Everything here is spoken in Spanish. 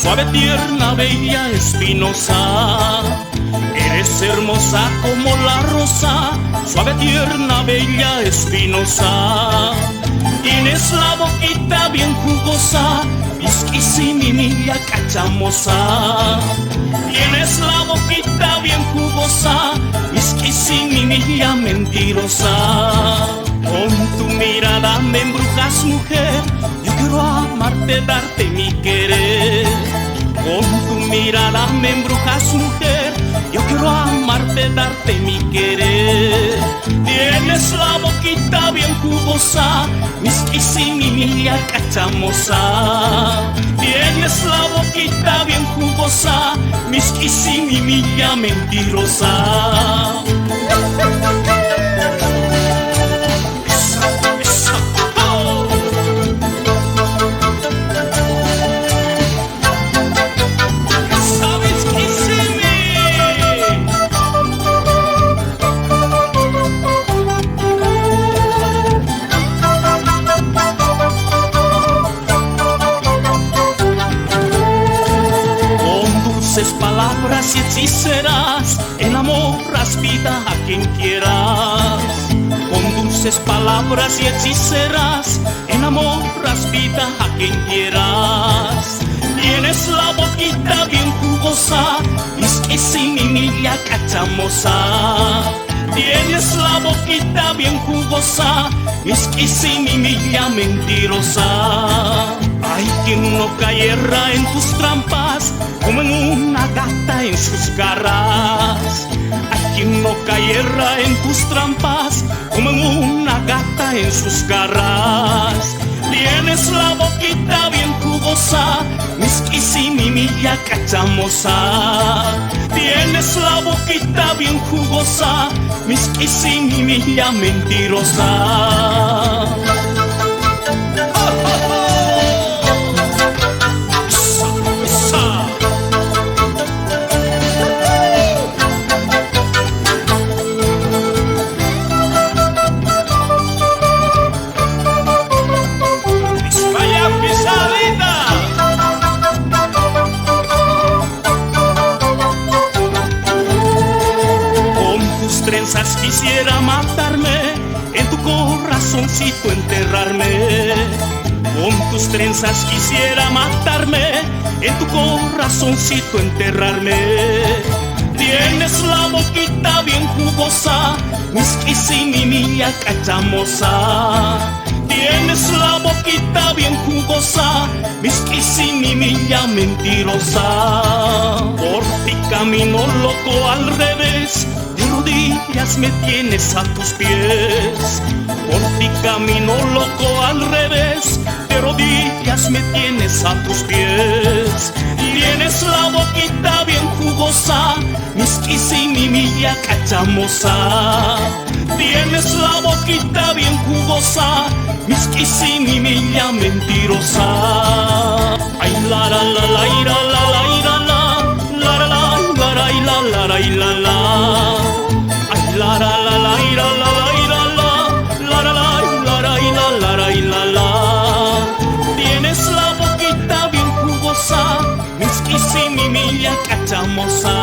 suave, tierna, bella, espinosa. Eres hermosa como la rosa, suave, tierna, bella, espinosa. Tienes la boquita bien jugosa, pisquisimimilla, cachamosa. Tienes la boquita bien jugosa, pisquisimimilla, mentirosa. Con tu mirada me embrujas, mujer, yo quiero amarte, darte mi querer. Con tu mirada me embrujas, mujer, yo quiero amarte, darte mi querer. Tienes la boquita bien jugosa, misquisimimilla, cachamosa. Tienes la boquita bien jugosa, misquisimimilla, mentirosa. Palabras y hechiceras, enamoras vida a quien quieras. Con dulces palabras y hechiceras, enamoras vida a quien quieras. Tienes la boquita bien jugosa, misquisimimilla, cachamosa. Tienes la boquita bien jugosa, misquisimimilla, mentirosa. Hay quien no cayera en tus trampas, como en una gata en sus garras. Hay quien no cayera en tus trampas, como en una gata en sus garras. Tienes la boquita bien jugosa, misquisimimilla, cachamosa. Tienes la boquita bien jugosa, misquisimimilla, mentirosa. Trenzas quisiera matarme, en tu corazoncito enterrarme. Con tus trenzas quisiera matarme, en tu corazoncito enterrarme. Tienes la boquita bien jugosa, misquisimimilla, cachamosa. Tienes la boquita bien jugosa, misquisimimilla, mentirosa. Por ti camino loco al revés, de rodillas me tienes a tus pies. Por ti camino loco al revés, de rodillas me tienes a tus pies. Tienes la boquita bien jugosa, misquisimimilla, cachamosa. Tienes la boquita bien jugosa, misquisimimilla, mentirosa. Ay la la la la ira la la ira la la la la la la la la la la. Ay la la la la ira la la ira la la la la la la la la. Tienes la boquita bien jugosa, misquisimimilla, cachamosa.